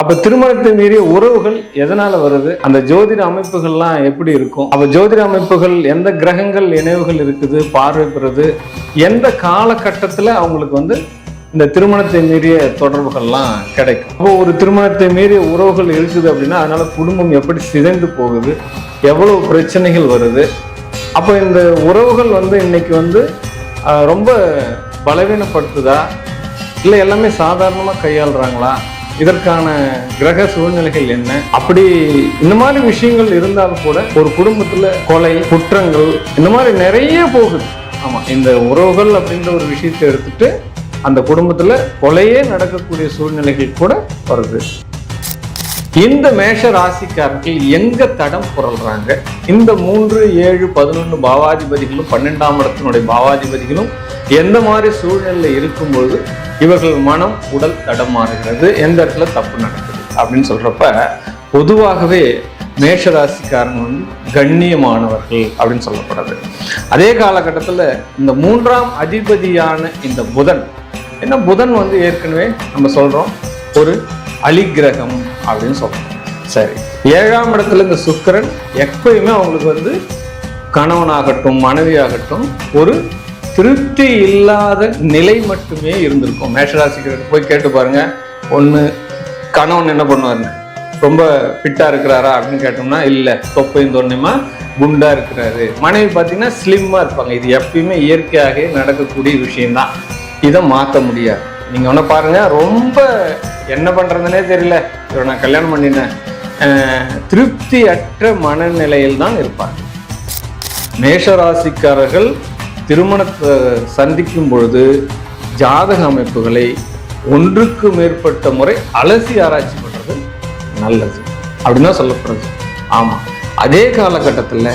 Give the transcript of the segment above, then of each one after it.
அப்ப திருமணத்தை மீறிய உறவுகள் எதனால வருது? அந்த ஜோதிட அமைப்புகள்லாம் எப்படி இருக்கும்? அப்ப ஜோதிட அமைப்புகள் எந்த கிரகங்கள் இணைவுகள் இருக்குது, பார்வை பெறுது, எந்த காலகட்டத்துல அவங்களுக்கு இந்த திருமணத்தை மீறிய தொடர்புகள்லாம் கிடைக்கும். அப்போ ஒரு திருமணத்தை மீறிய உறவுகள் இருக்குது அப்படின்னா அதனால குடும்பம் எப்படி சிதைந்து போகுது, எவ்வளவு பிரச்சனைகள் வருது. அப்போ இந்த உறவுகள் இன்னைக்கு ரொம்ப பலவீனப்படுத்துதா, இல்லை எல்லாமே சாதாரணமா கையாளுறாங்களா, இதற்கான கிரக சூழ்நிலைகள் என்ன, அப்படி இந்த மாதிரி விஷயங்கள் இருந்தாலும் கூட ஒரு குடும்பத்துல கொலை, குற்றங்கள் இந்த மாதிரி நிறைய போகுது. ஆமா, இந்த உறவுகள் அப்படின்ற ஒரு விஷயத்தை எடுத்துட்டு அந்த குடும்பத்துல கொலையே நடக்கக்கூடிய சூழ்நிலைகள் கூட வருது. இந்த மேஷ ராசிக்காரர்கள் எங்க தடம் புரள்றாங்க? இந்த 3, 7, 11 பாவாதிபதிகளும் 12ஆம் இடத்தினுடைய பாவாதிபதிகளும் எந்த மாதிரி சூழ்நிலை இருக்கும்போது இவர்கள் மனம், உடல் தடமாறுகிறது, எந்த இடத்துல தப்பு நடக்குது அப்படின்னு சொல்றப்ப பொதுவாகவே மேஷராசிக்காரங்க கண்ணியமானவர்கள் அப்படின்னு சொல்லப்படுறது. அதே காலகட்டத்தில் இந்த 3ஆம் அதிபதியான இந்த புதன், ஏன்னா புதன் ஏற்கனவே நம்ம சொல்றோம் ஒரு அலிகிரகம் அப்படின்னு சொல்றோம். சரி, 7ஆம் இடத்துல இந்த சுக்கிரன் எப்பயுமே அவங்களுக்கு கணவனாகட்டும் மனைவியாகட்டும் ஒரு திருப்தி இல்லாத நிலை மட்டுமே இருந்திருக்கும். மேஷராசிக்கு போய் கேட்டு பாருங்க. ஒன்று, கணவன் என்ன பண்ணுவாருங்க, ரொம்ப ஃபிட்டா இருக்கிறாரா அப்படின்னு கேட்டோம்னா இல்லை, தொப்பையும் தொன்னையுமா குண்டா இருக்கிறாரு. மனைவி பார்த்தீங்கன்னா ஸ்லிம்மா இருப்பாங்க. இது எப்பயுமே இயற்கையாக நடக்கக்கூடிய விஷயம்தான். இதை மாற்ற முடியாது. நீங்க ஒன்று பாருங்க, ரொம்ப என்ன பண்றதுன்னே தெரியல, இவரை நான் கல்யாணம் பண்ணினேன், திருப்தி அற்ற மனநிலையில் தான் இருப்பாங்க. மேஷராசிக்காரர்கள் திருமணத்தை சந்திக்கும் பொழுது ஜாதக அமைப்புகளை ஒன்றுக்கு மேற்பட்ட முறை அலசி ஆராய்ச்சி பண்றது நல்லது அப்படின்னு தான் சொல்லப்படுது. ஆமா, அதே காலகட்டத்தில்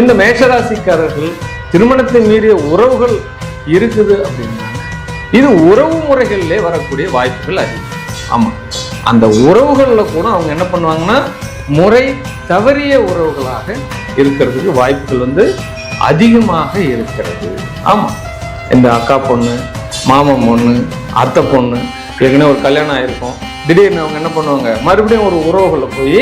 இந்த மேஷராசிக்காரர்கள் திருமணத்தை மீறிய உறவுகள் இருக்குது அப்படின்னா இது உறவு முறைகளிலே வரக்கூடிய வாய்ப்புகள் அதிகம். ஆமா, அந்த உறவுகள்ல கூட அவங்க என்ன பண்ணுவாங்கன்னா முறை தவறிய உறவுகளாக இருக்கிறதுக்கு வாய்ப்புகள் அதிகமாக இருக்கிறது. ஆமா, இந்த அக்கா பொண்ணு, மாமன் பொண்ணு, அத்தை பொண்ணு ஏற்கனவே ஒரு கல்யாணம் ஆயிருக்கும், திடீர்னு அவங்க என்ன பண்ணுவாங்க, மறுபடியும் ஒரு உறவுகளை போய்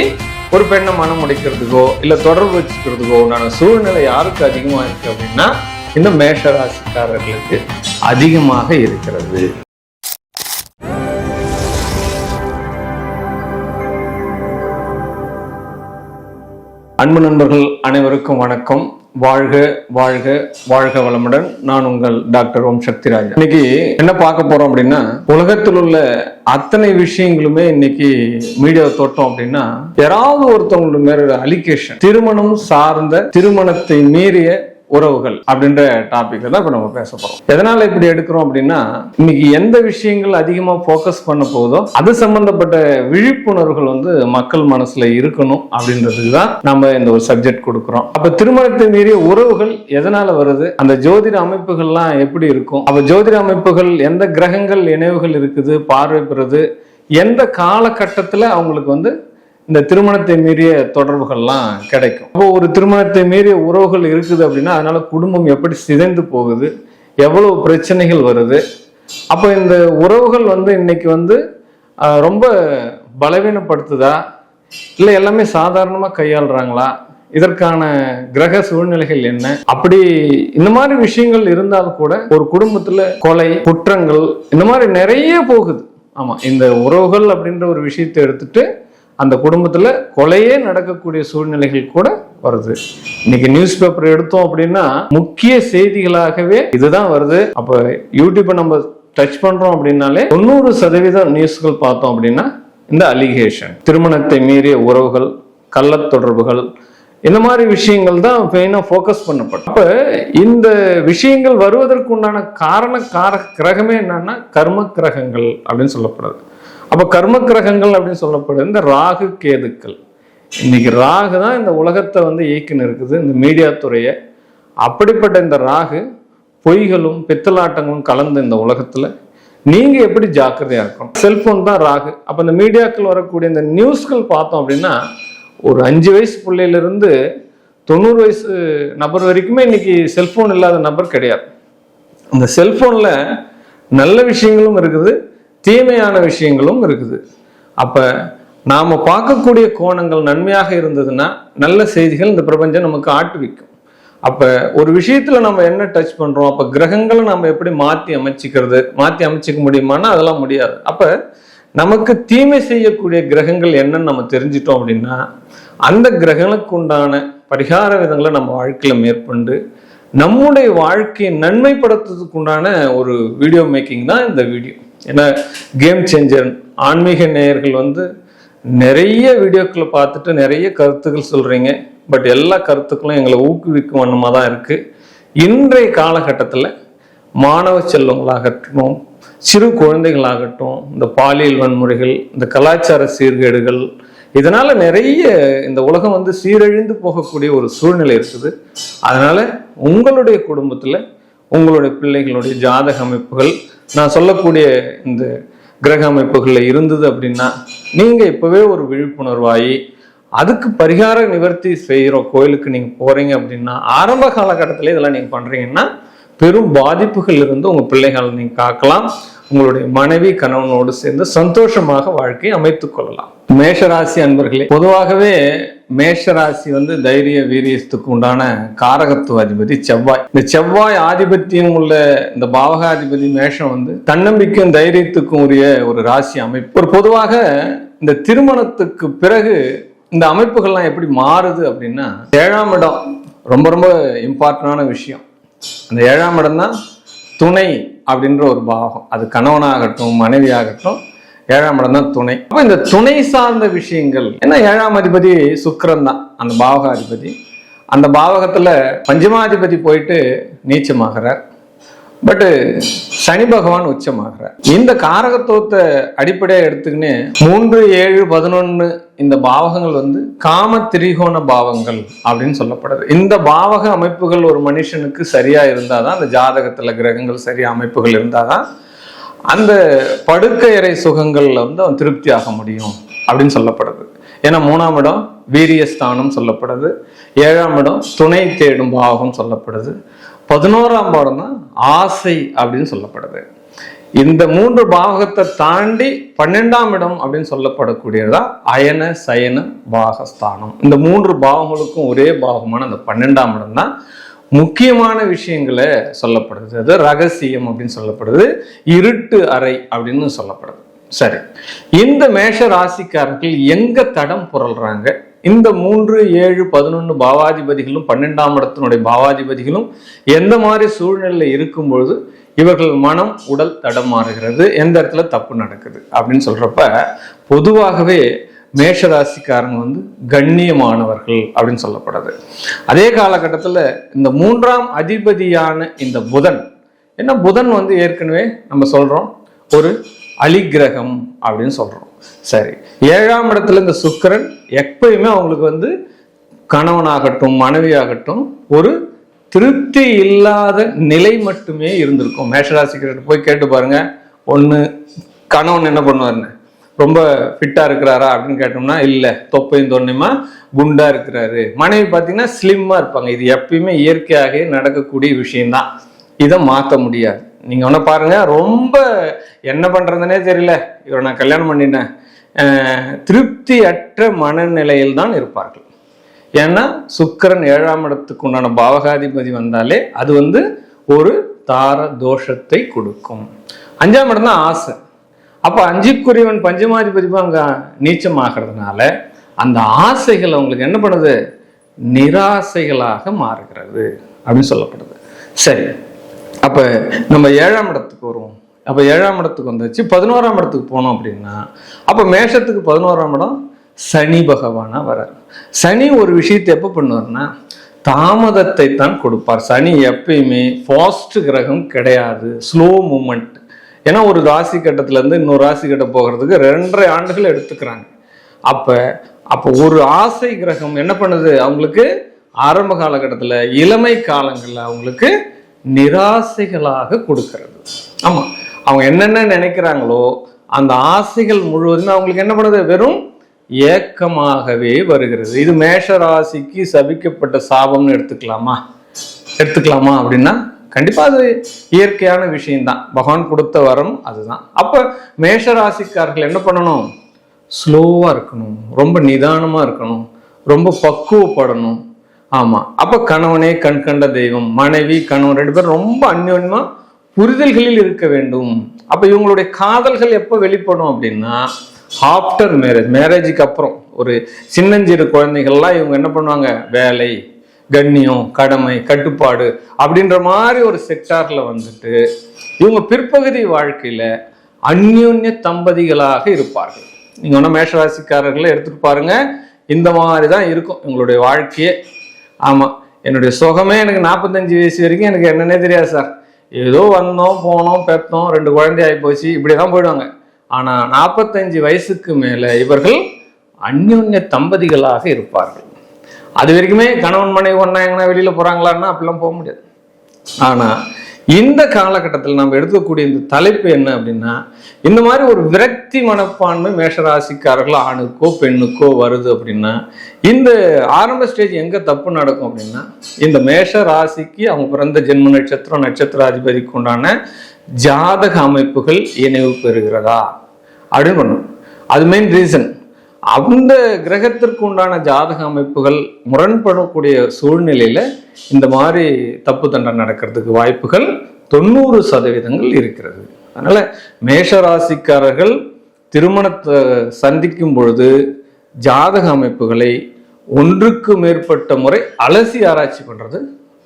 ஒரு பெண்ணை மனம் முடிக்கிறதுக்கோ இல்லை தொடர்பு வச்சுக்கிறதுக்கோ உண்டான சூழ்நிலை யாருக்கு அதிகமாக இருக்கு அப்படின்னா இந்த மேஷராசிக்காரர்களுக்கு அதிகமாக இருக்கிறது. அன்பு நண்பர்கள் அனைவருக்கும் வணக்கம். வாழ்க வாழ்க வாழ்க வளமுடன். நான் உங்கள் டாக்டர் ஓம் சக்திராஜ். இன்னைக்கு என்ன பார்க்க போறோம் அப்படின்னா, உலகத்தில் உள்ள அத்தனை விஷயங்களுமே இன்னைக்கு மீடியாவை தொட்டோம் அப்படின்னா யாராவது ஒருத்தவங்களுக்கு மேல அலிகேஷன், திருமணம் சார்ந்த திருமணத்தை மீறிய உறவுகள் அப்படின்ற டாபிக்ல தான் இப்ப நம்ம பேச போறோம். எதனால இப்படி எடுக்கிறோம் அப்படின்னா, இன்னைக்கு எந்த விஷயங்கள் அதிகமா போக்கஸ் பண்ண போதோ அது சம்பந்தப்பட்ட விழிப்புணர்வுகள் மக்கள் மனசுல இருக்கணும் அப்படின்றதுக்கு தான் நம்ம இந்த ஒரு சப்ஜெக்ட் கொடுக்கிறோம். அப்ப திருமணத்தை மீறிய உறவுகள் எதனால வருது, அந்த ஜோதிட அமைப்புகள்லாம் எப்படி இருக்கும், அப்ப ஜோதிட அமைப்புகள் எந்த கிரகங்கள் இணைவுகள் இருக்குது, பார்வை பெறுது, எந்த காலகட்டத்துல அவங்களுக்கு இந்த திருமணத்தை மீறிய தொடர்புகள்லாம் கிடைக்கும். அப்போ ஒரு திருமணத்தை மீறிய உறவுகள் இருக்குது அப்படின்னா அதனால குடும்பம் எப்படி சிதைந்து போகுது, எவ்வளவு பிரச்சனைகள் வருது. அப்போ இந்த உறவுகள் இன்னைக்கு ரொம்ப பலவீனப்படுத்துதா, இல்லை எல்லாமே சாதாரணமா கையாளுறாங்களா, இதற்கான கிரக சூழ்நிலைகள் என்ன, அப்படி இந்த மாதிரி விஷயங்கள் இருந்தாலும் கூட ஒரு குடும்பத்துல கொலை, குற்றங்கள் இந்த மாதிரி நிறைய போகுது. ஆமா, இந்த உறவுகள் அப்படின்ற ஒரு விஷயத்தை எடுத்துட்டு அந்த குடும்பத்துல கொலையே நடக்கக்கூடிய சூழ்நிலைகள் கூட வருது. இன்னைக்கு நியூஸ் பேப்பர் எடுத்தோம் அப்படின்னா முக்கிய செய்திகளாகவே இதுதான் வருது. அப்ப யூடியூப்பை நம்ம டச் பண்றோம் அப்படின்னாலே 90% நியூஸ்கள் பார்த்தோம் அப்படின்னா இந்த அலிகேஷன், திருமணத்தை மீறிய உறவுகள், கள்ள தொடர்புகள், இந்த மாதிரி விஷயங்கள் தான் மெயினா ஃபோக்கஸ் பண்ணப்படும். அப்ப இந்த விஷயங்கள் வருவதற்கு உண்டான கிரகமே என்னன்னா கர்ம கிரகங்கள் அப்படின்னு சொல்லப்படுது. அப்ப கர்ம கிரகங்கள் அப்படின்னு சொல்லப்படுது இந்த ராகு கேதுக்கள். இன்னைக்கு ராகு தான் இந்த உலகத்தை இயக்கின்னு இருக்குது, இந்த மீடியா துறையை. அப்படிப்பட்ட இந்த ராகு பொய்களும் பித்தலாட்டங்களும் கலந்த இந்த உலகத்துல நீங்க எப்படி ஜாக்கிரதையா இருக்கணும்? செல்போன் தான் ராகு. அப்ப இந்த மீடியாக்கள் வரக்கூடிய இந்த நியூஸ்கள் பார்த்தோம் அப்படின்னா ஒரு 5 வயசு பிள்ளையிலிருந்து 90 வயசு நபர் வரைக்குமே இன்னைக்கு செல்போன் இல்லாத நபர் கிடையாது. இந்த செல்போன்ல நல்ல விஷயங்களும் இருக்குது, தீமையான விஷயங்களும் இருக்குது. அப்ப நாம பார்க்கக்கூடிய கோணங்கள் நன்மையாக இருந்ததுன்னா நல்ல செய்திகள் இந்த பிரபஞ்சம் நமக்கு ஆட்டுவிக்கும். அப்ப ஒரு விஷயத்துல நம்ம என்ன டச் பண்றோம், அப்ப கிரகங்களை நம்ம எப்படி மாத்தி அமைச்சிக்க முடியுமான்னா அதெல்லாம் முடியாது. அப்ப நமக்கு தீமை செய்யக்கூடிய கிரகங்கள் என்னன்னு நம்ம தெரிஞ்சிட்டோம் அப்படின்னா அந்த கிரகங்களுக்கு உண்டான பரிகார விதங்களை நம்ம வாழ்க்கையில மேற்கொண்டு நம்முடைய வாழ்க்கையை நன்மைப்படுத்துறதுக்கு உண்டான ஒரு வீடியோ மேக்கிங் தான் இந்த வீடியோ. ஏன்னா கேம் சேஞ்சர் ஆன்மீக நேயர்கள் நிறைய வீடியோக்களை பார்த்துட்டு நிறைய கருத்துக்கள் சொல்றீங்க. பட் எல்லா கருத்துக்களும் எங்களை ஊக்குவிக்கும் வண்ணமாக தான் இருக்கு. இன்றைய காலகட்டத்தில் மாணவ செல்வங்களாகட்டும், சிறு குழந்தைகளாகட்டும், இந்த பாலியல் வன்முறைகள், இந்த கலாச்சார சீர்கேடுகள், இதனால நிறைய இந்த உலகம் சீரழிந்து போகக்கூடிய ஒரு சூழ்நிலை இருக்குது. அதனால உங்களுடைய குடும்பத்துல உங்களுடைய பிள்ளைகளுடைய ஜாதக அமைப்புகள் நான் சொல்லக்கூடிய இந்த கிரக அமைப்புகள்ல இருந்தது அப்படின்னா நீங்க இப்பவே ஒரு விழிப்புணர்வாயி அதுக்கு பரிகார நிவர்த்தி செய்யற கோயிலுக்கு நீங்க போறீங்க அப்படின்னா ஆரம்ப காலகட்டத்தில இதெல்லாம் நீங்க பண்றீங்கன்னா பெரும் பாதிப்புகள் இருந்து உங்க பிள்ளைகளை நீங்க காக்கலாம். உங்களுடைய மனைவி கணவனோடு சேர்ந்து சந்தோஷமாக வாழ்க்கையை அமைத்துக் கொள்ளலாம். மேஷராசி அன்பர்களே, பொதுவாகவே மேஷராசி தைரிய வீரியத்துக்கு உண்டான காரகத்துவ அதிபதி செவ்வாய். இந்த செவ்வாய் ஆதிபத்தியம் உள்ள இந்த பாவகாதிபதி மேஷம் தன்னம்பிக்கையும் தைரியத்துக்கும் உரிய ஒரு ராசி அமைப்பு. ஒரு பொதுவாக இந்த திருமணத்துக்கு பிறகு இந்த அமைப்புகள்லாம் எப்படி மாறுது அப்படின்னா 7ஆம் இடம் ரொம்ப ரொம்ப இம்பார்ட்டன்டான விஷயம். அந்த 7ஆம் இடம் தான் துணை அப்படின்ற ஒரு பாவகம். அது கணவனாகட்டும் மனைவி ஆகட்டும் 7ஆம் இடம் தான் துணை. அப்ப இந்த துணை சார்ந்த விஷயங்கள் ஏன்னா 7ஆம் அதிபதி சுக்கிரன் தான் அந்த பாவகாதிபதி. அந்த பாவகத்துல பஞ்சமாதிபதி போயிட்டு நீச்சமாகிறார். பட் சனி பகவான் உச்சமாகிறார். இந்த காரகத்துவத்தை அடிப்படையாக எடுத்துக்கின்னு 3, 7, 11 இந்த பாவகங்கள் காம திரிகோண பாவங்கள் அப்படின்னு சொல்லப்படுது. இந்த பாவக அமைப்புகள் ஒரு மனுஷனுக்கு சரியா இருந்தாதான், அந்த ஜாதகத்துல கிரகங்கள் சரியா அமைப்புகள் இருந்தாதான் அந்த படுக்கையறை சுகங்கள்ல அவன் திருப்தி ஆக முடியும் அப்படின்னு சொல்லப்படுது. ஏன்னா 3ஆம் இடம் வீரியஸ்தானம் சொல்லப்படுது, 7ஆம் இடம் துணை தேடும் பாவகம் சொல்லப்படுது, 11ஆம் இடம் தான் ஆசை அப்படின்னு சொல்லப்படுது. இந்த 3 பாவகத்தை தாண்டி 12ஆம் இடம் அப்படின்னு சொல்லப்படக்கூடியதா அயன சயன பாகஸ்தானம். இந்த 3 பாவங்களுக்கும் ஒரே பாவமான அந்த 12ஆம் இடம் தான் முக்கியமான விஷயங்களை சொல்லப்படுது. அது ரகசியம் அப்படின்னு சொல்லப்படுது, இருட்டு அறை அப்படின்னு சொல்லப்படுது. சரி, இந்த மேஷ ராசிக்காரர்கள் எங்க தடம் புரள்றாங்க? இந்த 3, 7, 11 பாவாதிபதிகளும் 12ஆம் இடத்தினுடைய பாவாதிபதிகளும் எந்த மாதிரி சூழ்நிலை இருக்கும் பொழுது இவர்கள் மனம் உடல் தடமாறுகிறது, எந்த இடத்துல தப்பு நடக்குது அப்படின்னு சொல்றப்ப பொதுவாகவே மேஷராசிக்காரங்க கண்ணியமானவர்கள் அப்படின்னு சொல்லப்படுது. அதே காலகட்டத்தில் இந்த 3ஆம் அதிபதியான இந்த புதன், என்ன புதன் ஏற்கனவே நம்ம சொல்றோம் ஒரு அலிகிரகம் அப்படின்னு சொல்றோம். சரி, 7ஆம் இடத்துல இந்த சுக்கிரன் எப்பயுமே அவங்களுக்கு கணவனாகட்டும் மனைவியாகட்டும் ஒரு திருப்தி இல்லாத நிலை மட்டுமே இருந்திருக்கும். மேஷராசிக்கிட்ட போய் கேட்டு பாருங்க. ஒண்ணு கணவன் என்ன பண்ணுவாருன்னு, ரொம்ப ஃபிட்டா இருக்கிறாரா அப்படின்னு கேட்டோம்னா இல்ல, தொப்பையும் தொன்னையுமா குண்டா இருக்கிறாரு. மனைவி பார்த்தீங்கன்னா ஸ்லிம்மா இருப்பாங்க. இது எப்பயுமே இயற்கையாக நடக்கக்கூடிய விஷயம்தான், இதை மாற்ற முடியாது. நீங்க ஒன்ன பாருங்க, ரொம்ப என்ன பண்றதுன்னே தெரியல, இவரை நான் கல்யாணம் பண்ணிட்டேன், திருப்தி அற்ற மனநிலையில் தான் இருப்பார்கள். ஏன்னா சுக்கிரன் 7ஆம் இடத்துக்கு உண்டான பாவகாதிபதி வந்தாலே அது ஒரு தார தோஷத்தை கொடுக்கும். 5ஆம் இடம் தான் ஆசை. அப்ப 5க்குரியவன் பஞ்சமாதிபதி அங்க நீச்சமாகிறதுனால அந்த ஆசைகள் அவங்களுக்கு என்ன பண்ணுது, நிராசைகளாக மாறுகிறது அப்படின்னு சொல்லப்படுது. சரி, அப்ப நம்ம 7ஆம் இடத்துக்கு வருவோம். அப்ப 7ஆம் இடத்துக்கு வந்துச்சு, 11ஆம் இடத்துக்கு போனோம் அப்படின்னா அப்ப மேஷத்துக்கு 11ஆம் இடம் சனி பகவானா வர்றார். சனி ஒரு விஷயத்தை எப்ப பண்ணுவார்னா தாமதத்தை தான் கொடுப்பார். சனி எப்பயுமே ஃபாஸ்ட் கிரகம் கிடையாது, ஸ்லோ மூமெண்ட். ஏன்னா ஒரு ராசி கட்டத்துல இருந்து இன்னொரு ராசி கட்டம் போகிறதுக்கு 2.5 ஆண்டுகள் எடுத்துக்கிறாங்க. அப்ப ஒரு ஆசை கிரகம் என்ன பண்ணுது, அவங்களுக்கு ஆரம்ப காலகட்டத்துல இளமை காலங்கள்ல அவங்களுக்கு நிராசைகளாக கொடுக்கிறது. ஆமா, அவங்க என்னென்ன நினைக்கிறாங்களோ அந்த ஆசைகள் முழுவதுமே அவங்களுக்கு என்ன பண்ணுது, வெறும் ஏக்கமாகவே வருகிறது. இது மேஷ ராசிக்கு சபிக்கப்பட்ட சாபம்னு எடுத்துக்கலாமா அப்படின்னா கண்டிப்பா அது இயற்கையான விஷயம்தான், பகவான் கொடுத்த வரம் அதுதான். அப்ப மேஷ ராசிக்காரர்கள் என்ன பண்ணணும், ஸ்லோவாக இருக்கணும், ரொம்ப நிதானமாக இருக்கணும், ரொம்ப பக்குவப்படணும். ஆமாம், அப்போ கணவனே கண் கண்ட தெய்வம், மனைவி கணவன் 2 பேரும் ரொம்ப அந்யோன்யமாக புரிதல்களில் இருக்க வேண்டும். அப்போ இவங்களுடைய காதல்கள் எப்போ வெளிப்படும் அப்படின்னா ஆஃப்டர் மேரேஜ், மேரேஜுக்கு அப்புறம். ஒரு சின்னஞ்சிறு குழந்தைகள்லாம் இவங்க என்ன பண்ணுவாங்க, வேலை, கண்ணியம், கடமை, கட்டுப்பாடு அப்படின்ற மாதிரி ஒரு செக்டார்ல வந்துட்டு இவங்க பிற்பகுதி வாழ்க்கையில அந்யோன்ய தம்பதிகளாக இருப்பார்கள். நீங்க ஒன்றும் மேஷராசிக்காரர்களை எடுத்துட்டு பாருங்க, இந்த மாதிரி தான் இருக்கும் இவங்களுடைய வாழ்க்கையே. ஆமா, என்னுடைய சுகமே எனக்கு 45 வயசு வரைக்கும் எனக்கு என்னன்னே தெரியாது சார். ஏதோ வந்தோம் போனோம் பெத்தோம் 2 குழந்தை ஆகி போச்சு, இப்படிதான் போயிடுவாங்க. ஆனா 45 வயசுக்கு மேல இவர்கள் அந்யோன்ய தம்பதிகளாக இருப்பார்கள். அது வரைக்குமே கணவன் மனைவி ஒன்னா எங்கன்னா வெளியில போறாங்களான்னா அப்படிலாம் போக முடியாது. ஆனா இந்த காலகட்டத்தில் நம்ம எடுக்கக்கூடிய இந்த தலைப்பு என்ன அப்படின்னா, இந்த மாதிரி ஒரு விரக்தி மனப்பான்மை மேஷராசிக்காரர்கள் ஆணுக்கோ பெண்ணுக்கோ வருது அப்படின்னா, இந்த ஆரம்ப ஸ்டேஜ் எங்க தப்பு நடக்கும் அப்படின்னா, இந்த மேஷ ராசிக்கு அவங்க பிறந்த ஜென்ம நட்சத்திரம், நட்சத்திராதிபதிக்கு உண்டான ஜாதக அமைப்புகள் இணைவு பெறுகிறதா அப்படின்னு பண்ணும். அது மெயின் ரீசன். அந்த கிரகத்திற்கு உண்டான ஜாதக அமைப்புகள் முரண்படக்கூடிய சூழ்நிலையில இந்த மாதிரி தப்பு தண்டனை நடக்கிறதுக்கு வாய்ப்புகள் 90% இருக்கிறது. அதனால மேஷராசிக்காரர்கள் திருமணத்தை சந்திக்கும் பொழுது ஜாதக அமைப்புகளை ஒன்றுக்கு மேற்பட்ட முறை அலசி ஆராய்ச்சி பண்றது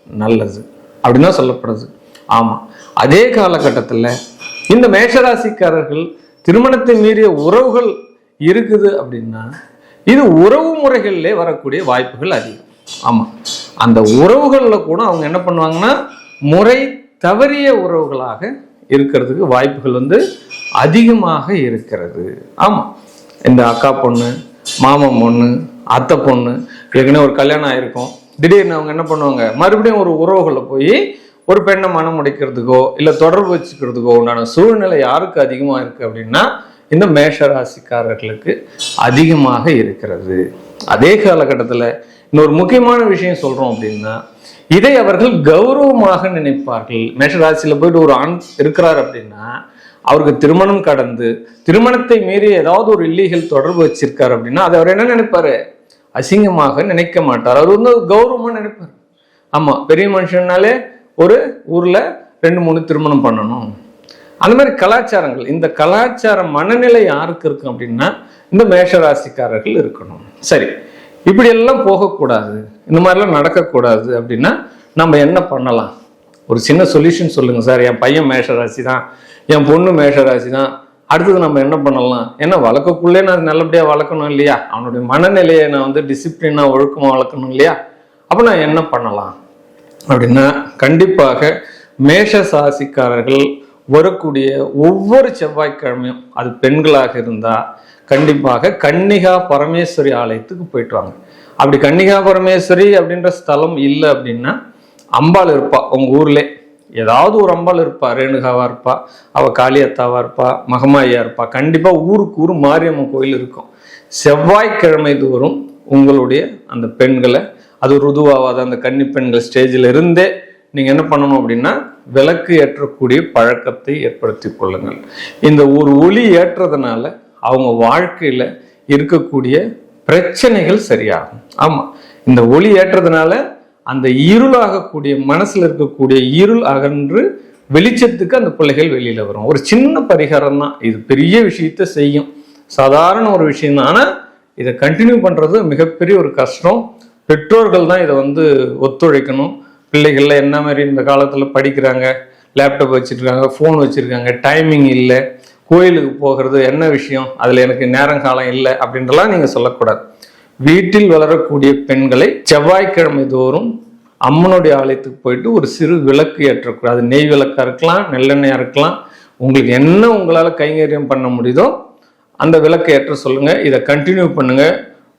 நல்லது அப்படின்னு தான் சொல்லப்படுது. ஆமா, அதே காலகட்டத்தில் இந்த மேஷராசிக்காரர்கள் திருமணத்தை மீறிய உறவுகள் இருக்குது அப்படின்னா இது உறவு முறைகளிலே வரக்கூடிய வாய்ப்புகள் அதிகம். ஆமா, அந்த உறவுகளில் கூட அவங்க என்ன பண்ணுவாங்கன்னா முறை தவறிய உறவுகளாக இருக்கிறதுக்கு வாய்ப்புகள் அதிகமாக இருக்கிறது. ஆமா, இந்த அக்கா பொண்ணு, மாமன் பொண்ணு, அத்தை பொண்ணு ஏற்கனவே ஒரு கல்யாணம் ஆயிருக்கும், திடீர்னு அவங்க என்ன பண்ணுவாங்க, மறுபடியும் ஒரு உறவுகளில் போய் ஒரு பெண்ணை மனம் முடிக்கிறதுக்கோ இல்லை தொடர்பு வச்சுக்கிறதுக்கோ உண்டான சூழ்நிலை யாருக்கு அதிகமாக இருக்கு அப்படின்னா இந்த மேஷராசிக்காரர்களுக்கு அதிகமாக இருக்கிறது. அதே காலகட்டத்தில் இன்னொரு முக்கியமான விஷயம் சொல்றோம் அப்படின்னா, இதை அவர்கள் கௌரவமாக நினைப்பார்கள். மேஷராசியில போயிட்டு ஒரு ஆண் இருக்கிறார் அப்படின்னா அவருக்கு திருமணம் கடந்து திருமணத்தை மீறி ஏதாவது ஒரு இல்லீகல் தொடர்பு வச்சிருக்காரு அப்படின்னா அதை அவர் என்ன நினைப்பாரு, அசிங்கமாக நினைக்க மாட்டார், அவர் கௌரவமா நினைப்பார். ஆமா, பெரிய மனுஷனாலே ஒரு ஊர்ல 2-3 திருமணம் பண்ணணும், அந்த மாதிரி கலாச்சாரங்கள். இந்த கலாச்சார மனநிலை யாருக்கு இருக்கு அப்படின்னா இந்த மேஷராசிக்காரர்கள் இருக்கணும். சரி, இப்படி எல்லாம் போகக்கூடாது, இந்த மாதிரிலாம் நடக்கக்கூடாது அப்படின்னா நம்ம என்ன பண்ணலாம்? ஒரு சின்ன சொல்யூஷன் சொல்லுங்க சார். என் பையன் மேஷராசி தான், என் பொண்ணு மேஷராசி தான், அடுத்தது நம்ம என்ன பண்ணலாம்? ஏன்னா வளர்க்கக்குள்ளே நான் நல்லபடியாக வளர்க்கணும் இல்லையா, அவனுடைய மனநிலையை நான் டிசிப்ளினாக ஒழுக்கமாக வளர்க்கணும் இல்லையா, அப்போ நான் என்ன பண்ணலாம் அப்படின்னா, கண்டிப்பாக மேஷராசிக்காரர்கள் வரக்கூடிய ஒவ்வொரு செவ்வாய்க்கிழமையும், அது பெண்களாக இருந்தா கண்டிப்பாக கன்னிகா பரமேஸ்வரி ஆலயத்துக்கு போயிட்டு வாங்க. அப்படி கன்னிகா பரமேஸ்வரி அப்படின்ற ஸ்தலம் இல்லை அப்படின்னா அம்பாள் இருப்பா உங்க ஊர்ல, ஏதாவது ஒரு அம்பாள் இருப்பா, ரேணுகாவா இருப்பா, அவ காளியத்தாவா இருப்பா, மகமாயா இருப்பா. கண்டிப்பா ஊருக்கு ஊர் மாரியம்மன் கோயில் இருக்கும். செவ்வாய்க்கிழமை தோறும் உங்களுடைய அந்த பெண்களை, அது ருதுவாவாத அந்த கன்னி பெண்கள் ஸ்டேஜில் இருந்தே நீங்க என்ன பண்ணணும் அப்படின்னா விளக்கு ஏற்றக்கூடிய பழக்கத்தை ஏற்படுத்தி கொள்ளுங்கள். இந்த ஒரு ஒளி ஏற்றதுனால அவங்க வாழ்க்கையில இருக்கக்கூடிய பிரச்சனைகள் சரியாகும். ஆமா, இந்த ஒளி ஏற்றதுனால அந்த இருளாகக்கூடிய மனசுல இருக்கக்கூடிய இருள் அகன்று வெளிச்சத்துக்கு அந்த பிள்ளைகள் வெளியில வரும். ஒரு சின்ன பரிகாரம் தான் இது, பெரிய விஷயத்த செய்யும், சாதாரண ஒரு விஷயம் தான். ஆனா இதை கண்டினியூ பண்றது மிகப்பெரிய ஒரு கஷ்டம். பெற்றோர்கள் தான் இதை ஒத்துழைக்கணும். பிள்ளைகள்ல என்ன மாதிரி இந்த காலத்துல படிக்கிறாங்க, லேப்டாப் வச்சிருக்காங்க, ஃபோன் வச்சிருக்காங்க, டைமிங் இல்லை, கோயிலுக்கு போகிறது என்ன விஷயம், அதுல எனக்கு நேரங்காலம் இல்லை அப்படின்றலாம் நீங்க சொல்லக்கூடாது. வீட்டில் வளரக்கூடிய பெண்களை செவ்வாய்க்கிழமை தோறும் அம்மனுடைய ஆலயத்துக்கு போயிட்டு ஒரு சிறு விளக்கு ஏற்றக்கூடாது. நெய் விளக்கா இருக்கலாம், நெல்லெண்ணெயா இருக்கலாம், உங்களுக்கு என்ன உங்களால கைங்கரியம் பண்ண முடியுதோ அந்த விளக்கு ஏற்ற சொல்லுங்க. இதை கண்டினியூ பண்ணுங்க.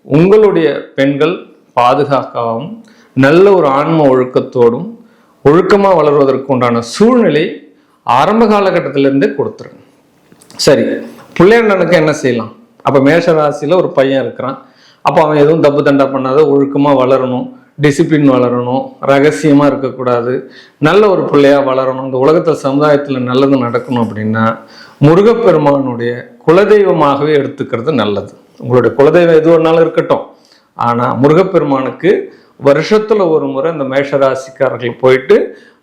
உங்களுடைய பெண்கள் பாதுகாக்கவும் நல்ல ஒரு ஆன்ம ஒழுக்கத்தோடும் ஒழுக்கமா வளர்வதற்கு உண்டான சூழ்நிலை ஆரம்ப காலகட்டத்திலிருந்தே கொடுத்துருங்க. சரி, பிள்ளையாண்டனுக்கு என்ன செய்யலாம்? அப்ப மேஷராசியில ஒரு பையன் இருக்கிறான், அப்போ அவன் எதுவும் தப்பு தண்டா பண்ணாத ஒழுக்கமா வளரணும், டிசிப்ளின் வளரணும், ரகசியமா இருக்கக்கூடாது, நல்ல ஒரு பிள்ளையா வளரணும், இந்த உலகத்துல சமுதாயத்துல நல்லது நடக்கணும் அப்படின்னா முருகப்பெருமானுடைய குலதெய்வமாகவே எடுத்துக்கிறது நல்லது. உங்களுடைய குலதெய்வம் எது ஒன்றாலும் இருக்கட்டும், ஆனால் முருகப்பெருமானுக்கு வருஷத்துல ஒரு முறை இந்த மேஷராசிக்காரர்கள் போயிட்டு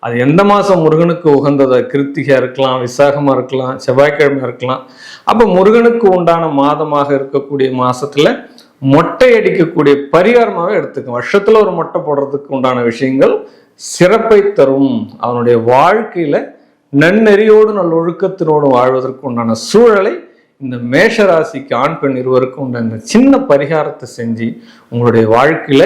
அது எந்த மாதம் முருகனுக்கு உகந்ததா, கிருத்திகையா இருக்கலாம், விசாகமா இருக்கலாம், செவ்வாய்க்கிழமை இருக்கலாம். அப்போ முருகனுக்கு உண்டான மாதமாக இருக்கக்கூடிய மாசத்துல மொட்டை அடிக்கக்கூடிய பரிகாரமாகவே எடுத்துக்க. வருஷத்துல ஒரு மொட்டை போடுறதுக்கு உண்டான விஷயங்கள் சிறப்பை தரும். அவனுடைய வாழ்க்கையில நன்னெறியோடு நல்லொழுக்கத்தினோடு வாழ்வதற்கு உண்டான சூழலை இந்த மேஷராசிக்கு ஆண் பெண் இருவருக்கும் உண்டான சின்ன பரிகாரத்தை செஞ்சு உங்களுடைய வாழ்க்கையில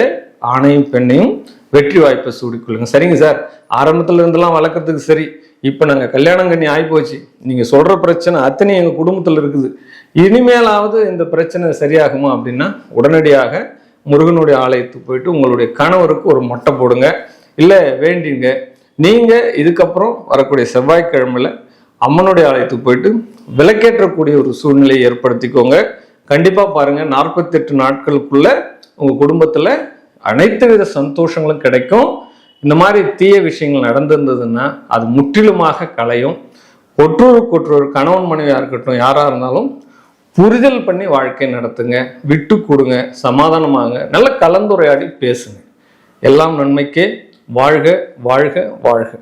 ஆணையும் பெண்ணையும் வெற்றி வாய்ப்பை சூடிக்கொள்ளுங்க. சரிங்க சார், ஆரம்பத்துல இருந்தெல்லாம் வளர்க்கறதுக்கு சரி, இப்ப நாங்க கல்யாணம் கண்ணி ஆகிப்போச்சு, நீங்க சொல்ற பிரச்சனை அத்தனை எங்க குடும்பத்துல இருக்குது, இனிமேலாவது இந்த பிரச்சனை சரியாகுமா அப்படின்னா உடனடியாக முருகனுடைய ஆலயத்துக்கு போயிட்டு உங்களுடைய கணவருக்கு ஒரு மொட்டை போடுங்க. இல்ல வேண்டிங்க, நீங்க இதுக்கப்புறம் வரக்கூடிய செவ்வாய்க்கிழமையில அம்மனுடைய ஆலயத்துக்கு போயிட்டு விளக்கேற்றக்கூடிய ஒரு சூழ்நிலையை ஏற்படுத்திக்கோங்க. கண்டிப்பா பாருங்க, 48 நாட்களுக்குள்ள உங்க குடும்பத்துல அனைத்து வித சந்தோஷங்களும் கிடைக்கும். இந்த மாதிரி தீய விஷயங்கள் நடந்திருந்ததுன்னா அது முற்றிலுமாக களையும். ஒற்றொரு கணவன் மனைவியா இருக்கட்டும், யாரா இருந்தாலும் புரிதல் பண்ணி வாழ்க்கை நடத்துங்க, விட்டு கொடுங்க, சமாதானமாங்க, நல்ல கலந்துரையாடி பேசுங்க. எல்லாம் நன்மைக்கே. வாழ்க வாழ்க வாழ்க.